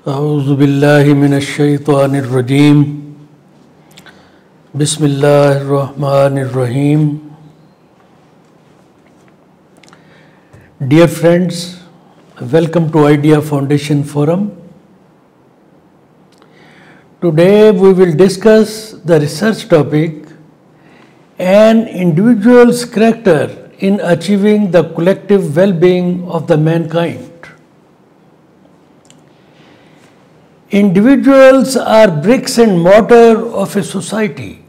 أعوذ بالله من الشيطان الرجيم بسم الله الرحمن الرحيم. Dear friends, welcome to Idea Foundation Forum. Today we will discuss the research topic an individual's character in achieving the collective well-being of the mankind. Individuals are bricks and mortar of a society.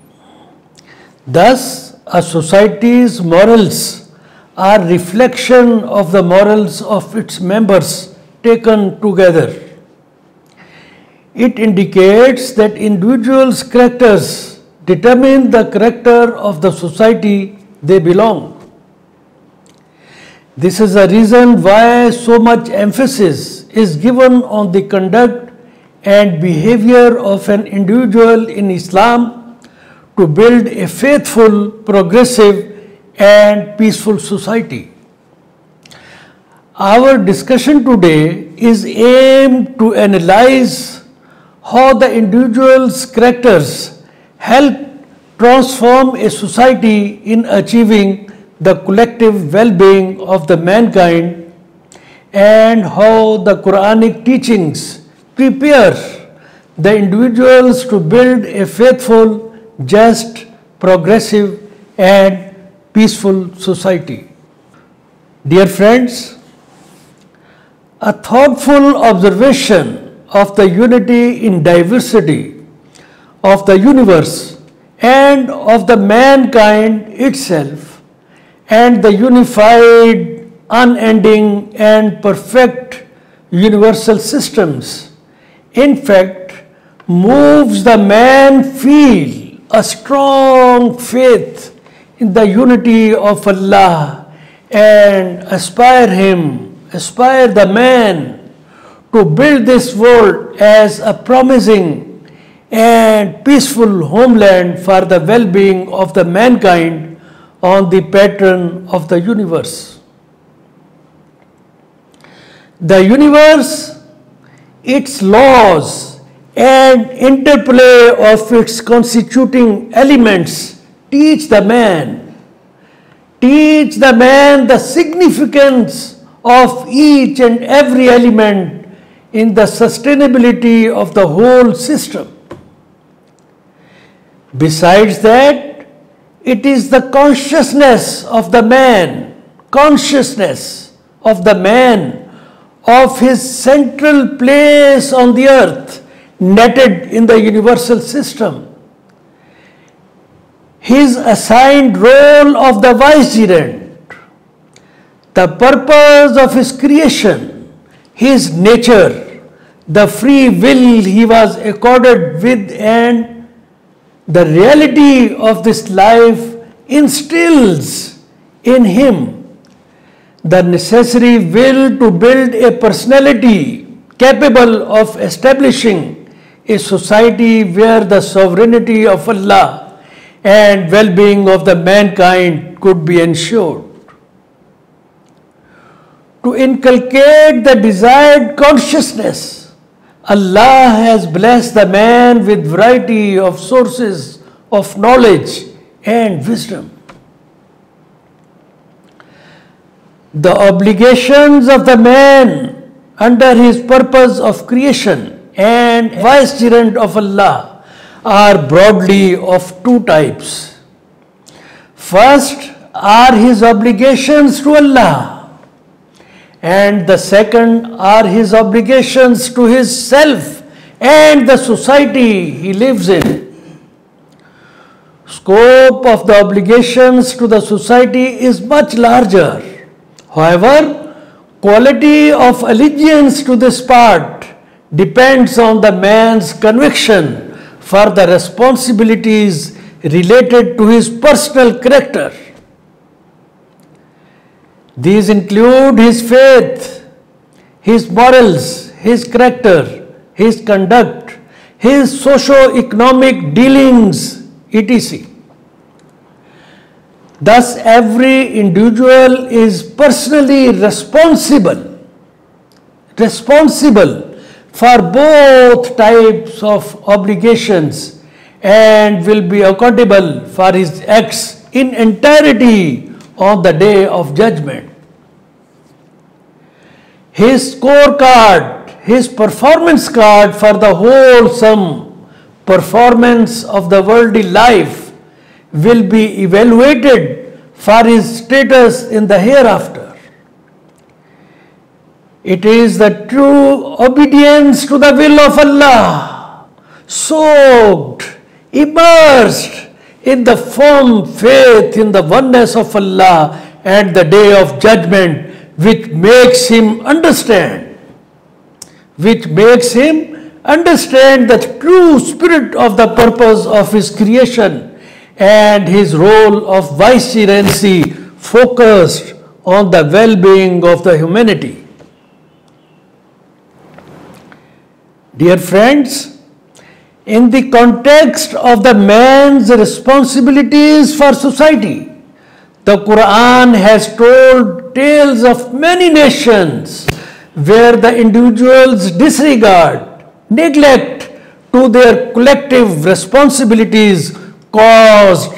Thus, a society's morals are reflection of the morals of its members taken together. It indicates that individuals' characters determine the character of the society they belong. This is the reason why so much emphasis is given on the conduct and behavior of an individual in Islam to build a faithful, progressive and peaceful society. Our discussion today is aimed to analyze how the individual's characters help transform a society in achieving the collective well-being of the mankind and how the Quranic teachings prepare the individuals to build a faithful, just, progressive and peaceful society. Dear friends, a thoughtful observation of the unity in diversity of the universe and of the mankind itself and the unified, unending and perfect universal systems in fact moves the man feel a strong faith in the unity of Allah and aspire the man to build this world as a promising and peaceful homeland for the well-being of the mankind on the pattern of the universe. The universe, its laws and interplay of its constituting elements teach the man the significance of each and every element in the sustainability of the whole system. Besides that, it is the consciousness of the man of his central place on the earth, netted in the universal system. His assigned role of the vicegerent, the purpose of his creation, his nature, the free will he was accorded with, and the reality of this life instills in him the necessary will to build a personality capable of establishing a society where the sovereignty of Allah and well-being of the mankind could be ensured. To inculcate the desired consciousness, Allah has blessed the man with variety of sources of knowledge and wisdom. The obligations of the man under his purpose of creation and vicegerent of Allah are broadly of two types. First are his obligations to Allah, and the second are his obligations to his self and the society he lives in. Scope of the obligations to the society is much larger. However, quality of allegiance to this part depends on the man's conviction for the responsibilities related to his personal character. These include his faith, his morals, his character, his conduct, his socio-economic dealings, etc. Thus, every individual is personally responsible for both types of obligations and will be accountable for his acts in entirety on the day of judgment. His scorecard, his performance card for the wholesome performance of the worldly life will be evaluated for his status in the hereafter. It is the true obedience to the will of Allah, soaked, immersed in the firm faith in the oneness of Allah and the day of judgment, which makes him understand the true spirit of the purpose of his creation and his role of vicegerency focused on the well-being of the humanity. Dear friends, in the context of the man's responsibilities for society, the Quran has told tales of many nations where the individuals' disregard, neglect to their collective responsibilities caused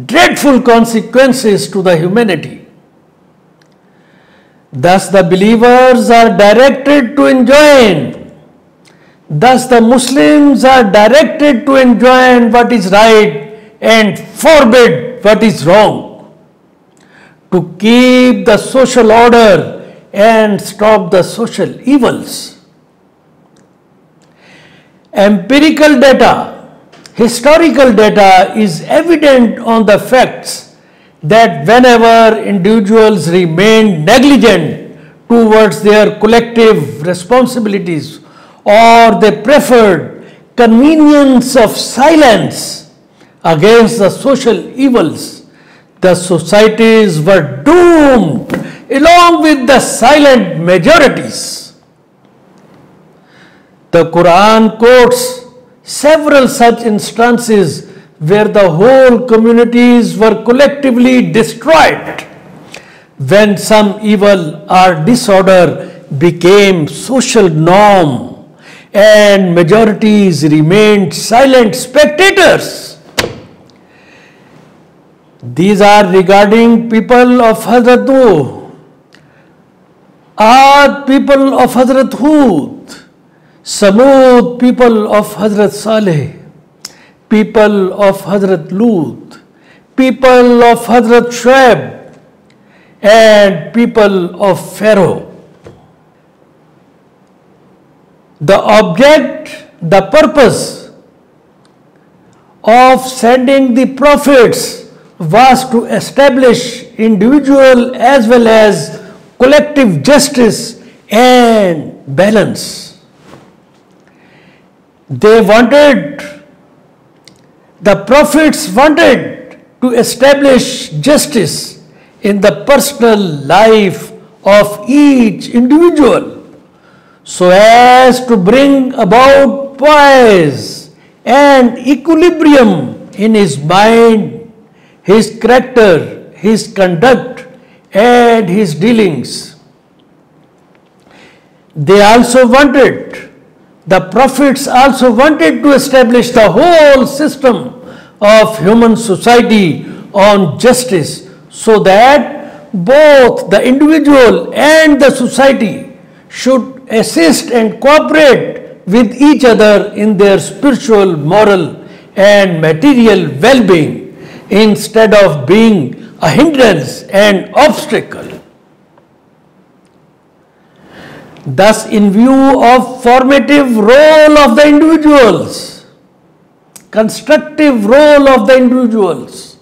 dreadful consequences to the humanity. Thus the believers are directed to enjoin. Thus the Muslims are directed to enjoin what is right and forbid what is wrong, to keep the social order and stop the social evils. Empirical data, historical data is evident on the facts that whenever individuals remain negligent towards their collective responsibilities or they preferred convenience of silence against the social evils, the societies were doomed along with the silent majorities. The Quran quotes several such instances where the whole communities were collectively destroyed when some evil or disorder became social norm and majorities remained silent spectators. These are regarding people of Hazrat Nuh, Aad people of Hazrat Hud, Samud people of Hazrat Saleh, people of Hazrat Lut, people of Hazrat Shuaib, and people of Pharaoh. The object, the purpose of sending the prophets was to establish individual as well as collective justice and balance. The prophets wanted to establish justice in the personal life of each individual, so as to bring about poise and equilibrium in his mind, his character, his conduct, and his dealings. The prophets also wanted to establish the whole system of human society on justice, so that both the individual and the society should assist and cooperate with each other in their spiritual, moral, and material well-being instead of being a hindrance and obstacle. Thus, in view of formative role of the individuals, constructive role of the individuals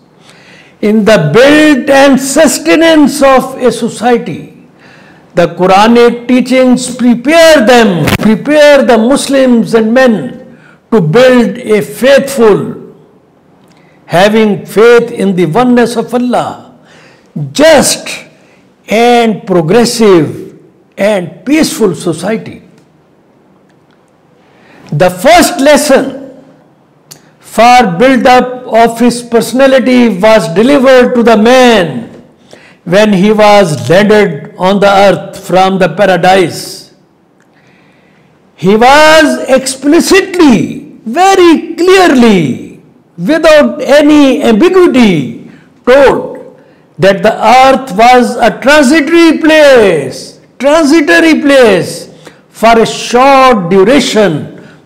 in the build and sustenance of a society, the Quranic teachings prepare the Muslims and men to build a faithful, having faith in the oneness of Allah, just and progressive and peaceful society. The first lesson for build-up of his personality was delivered to the man when he was landed on the earth from the paradise. He was explicitly, very clearly, without any ambiguity, told that the earth was a transitory place for a short duration,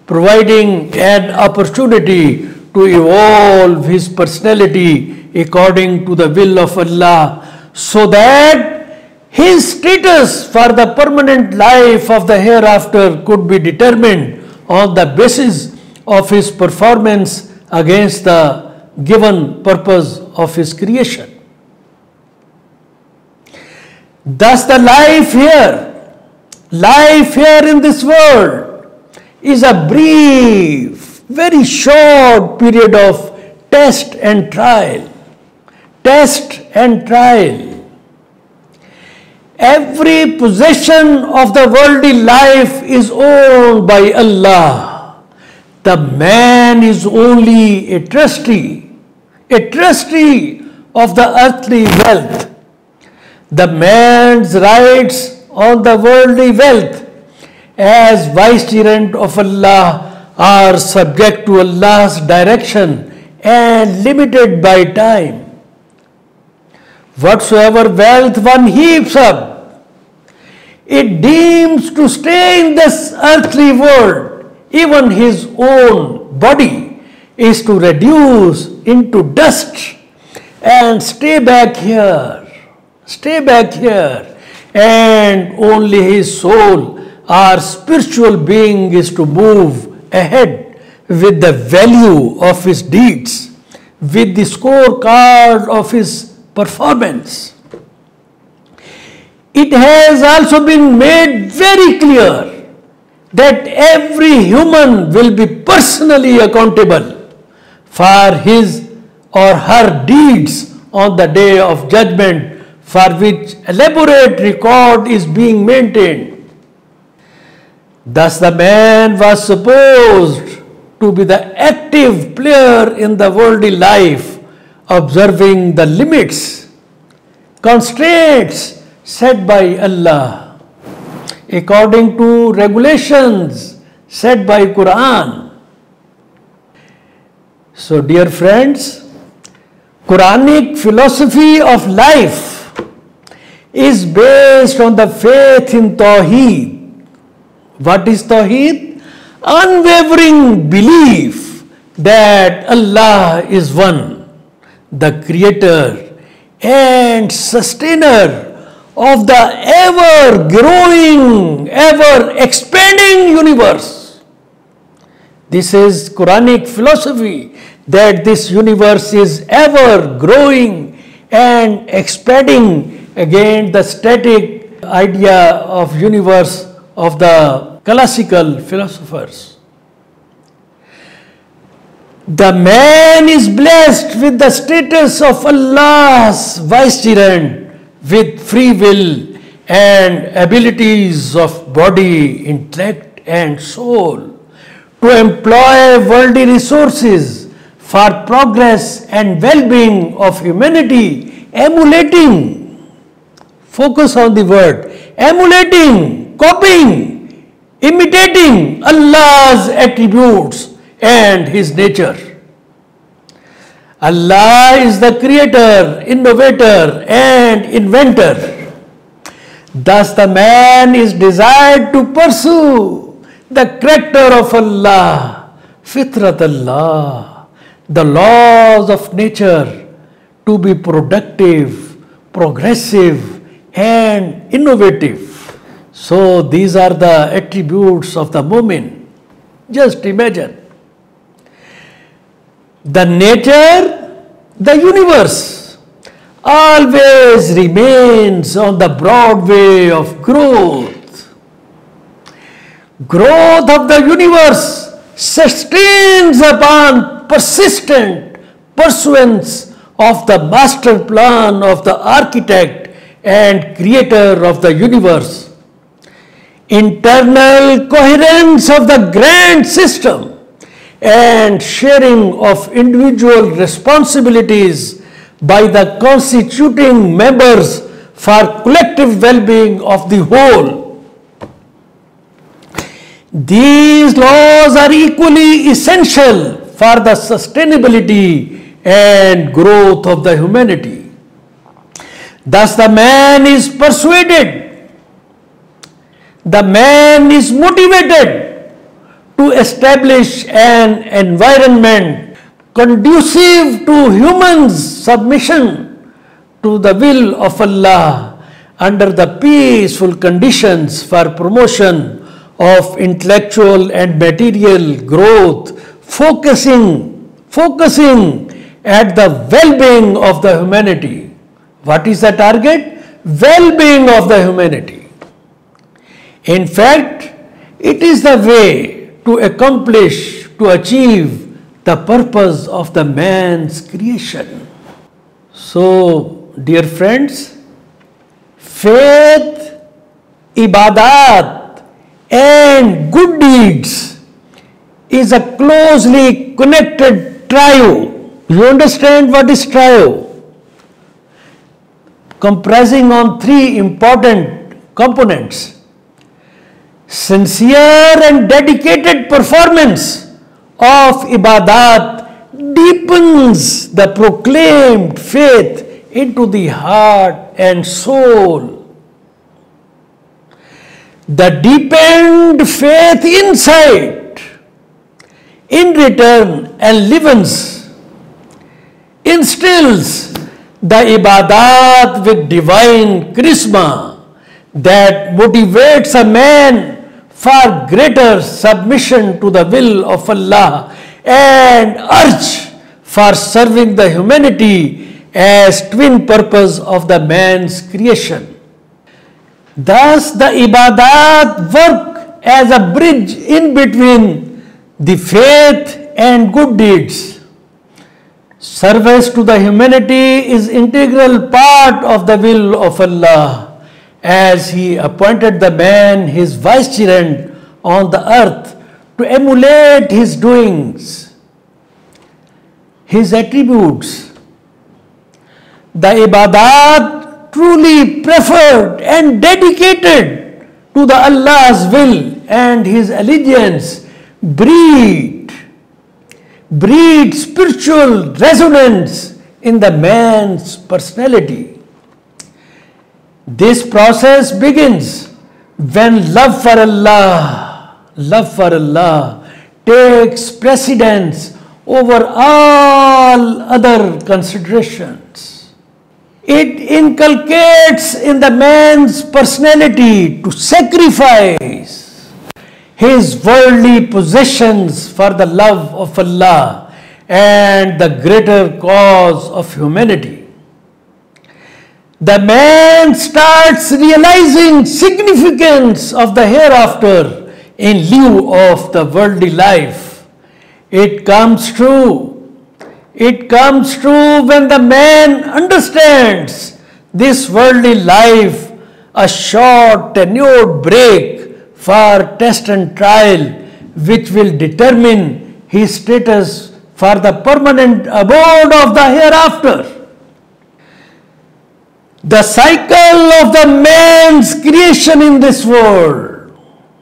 providing an opportunity to evolve his personality according to the will of Allah, so that his status for the permanent life of the hereafter could be determined on the basis of his performance against the given purpose of his creation. Thus the life here in this world is a brief, very short period of test and trial. Test and trial. Every possession of the worldly life is owned by Allah. The man is only a trustee of the earthly wealth. The man's rights on the worldly wealth as vicegerent of Allah are subject to Allah's direction and limited by time. Whatsoever wealth one heaps up, it deems to stay in this earthly world. Even his own body is to reduce into dust and stay back here, and only his soul or spiritual being is to move ahead with the value of his deeds, with the scorecard of his performance. It has also been made very clear that every human will be personally accountable for his or her deeds on the day of judgment, for which elaborate record is being maintained. Thus the man was supposed to be the active player in the worldly life, observing the limits, constraints set by Allah, according to regulations set by Quran. So dear friends, Quranic philosophy of life is based on the faith in Tawheed. What is Tawheed? Unwavering belief that Allah is one, the creator and sustainer of the ever-growing, ever-expanding universe. This is Quranic philosophy, that this universe is ever-growing and expanding against the static idea of universe of the classical philosophers. The man is blessed with the status of Allah's vicegerent, with free will and abilities of body, intellect and soul, to employ worldly resources for progress and well-being of humanity, emulating, focus on the word, emulating, copying, imitating Allah's attributes and His nature. Allah is the creator, innovator and inventor. Thus the man is desired to pursue the character of Allah, fitrat Allah, the laws of nature, to be productive, progressive and innovative. So these are the attributes of the mu'min. Just imagine. The nature, the universe, always remains on the broad way of growth. Growth of the universe sustains upon persistent pursuance of the master plan of the architect and creator of the universe. Internal coherence of the grand system and sharing of individual responsibilities by the constituting members for collective well-being of the whole. These laws are equally essential for the sustainability and growth of the humanity. Thus, the man is persuaded, the man is motivated to establish an environment conducive to humans' submission to the will of Allah under the peaceful conditions for promotion of intellectual and material growth, focusing at the well-being of the humanity. What is the target? Well-being of the humanity. In fact, it is the way to achieve the purpose of the man's creation. So, dear friends, faith, ibadat, and good deeds is a closely connected trio. You understand what is trio? Comprising on three important components: sincere and dedicated performance of ibadat deepens the proclaimed faith into the heart and soul. The deepened faith inside, in return, enlivens, instills the ibadat with divine charisma that motivates a man for greater submission to the will of Allah and urge for serving the humanity as twin purpose of the man's creation. Thus, the ibadat work as a bridge in between the faith and good deeds. Service to the humanity is integral part of the will of Allah, as He appointed the man His vicegerent on the earth to emulate His doings, His attributes. The ibadat truly preferred and dedicated to the Allah's will and His allegiance breed spiritual resonance in the man's personality. This process begins when love for Allah takes precedence over all other considerations. It inculcates in the man's personality to sacrifice his worldly possessions for the love of Allah and the greater cause of humanity. The man starts realizing significance of the hereafter in lieu of the worldly life. It comes true when the man understands this worldly life a short tenured break for test and trial, which will determine his status for the permanent abode of the hereafter. The cycle of the man's creation in this world.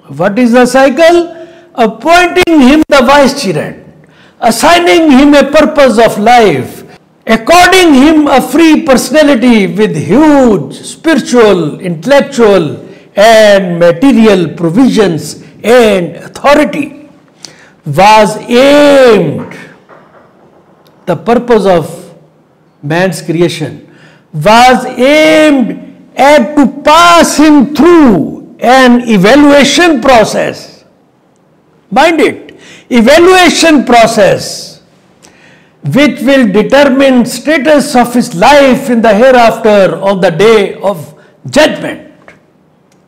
What is the cycle? Appointing him the vicegerent, assigning him a purpose of life, according him a free personality with huge spiritual, intellectual, and material provisions and authority, was aimed. The purpose of man's creation was aimed at to pass him through an evaluation process. Mind it, evaluation process which will determine status of his life in the hereafter on the day of judgment.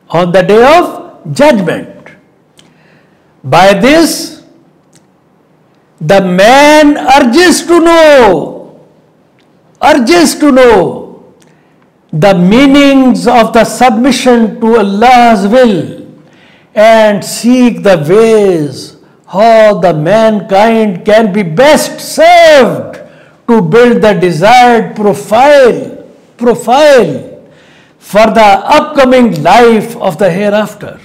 On the day of judgment. By this, the man urges to know the meanings of the submission to Allah's will and seek the ways how the mankind can be best served to build the desired profile for the upcoming life of the hereafter.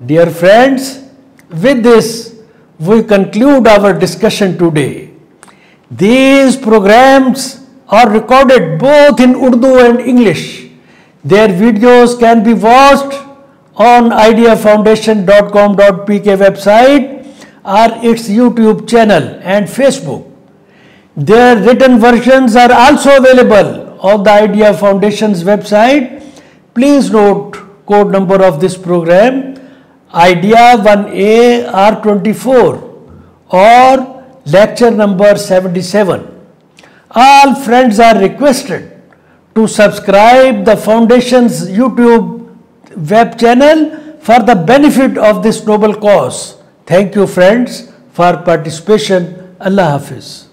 Dear friends, with this, we conclude our discussion today. These programs are recorded both in Urdu and English. Their videos can be watched on ideafoundation.com.pk website or its YouTube channel and Facebook. Their written versions are also available on the Idea Foundation's website. Please note code number of this program Idea 1A R24 or lecture number 77. All friends are requested to subscribe the Foundation's YouTube web channel for the benefit of this noble cause. Thank you friends for participation. Allah Hafiz.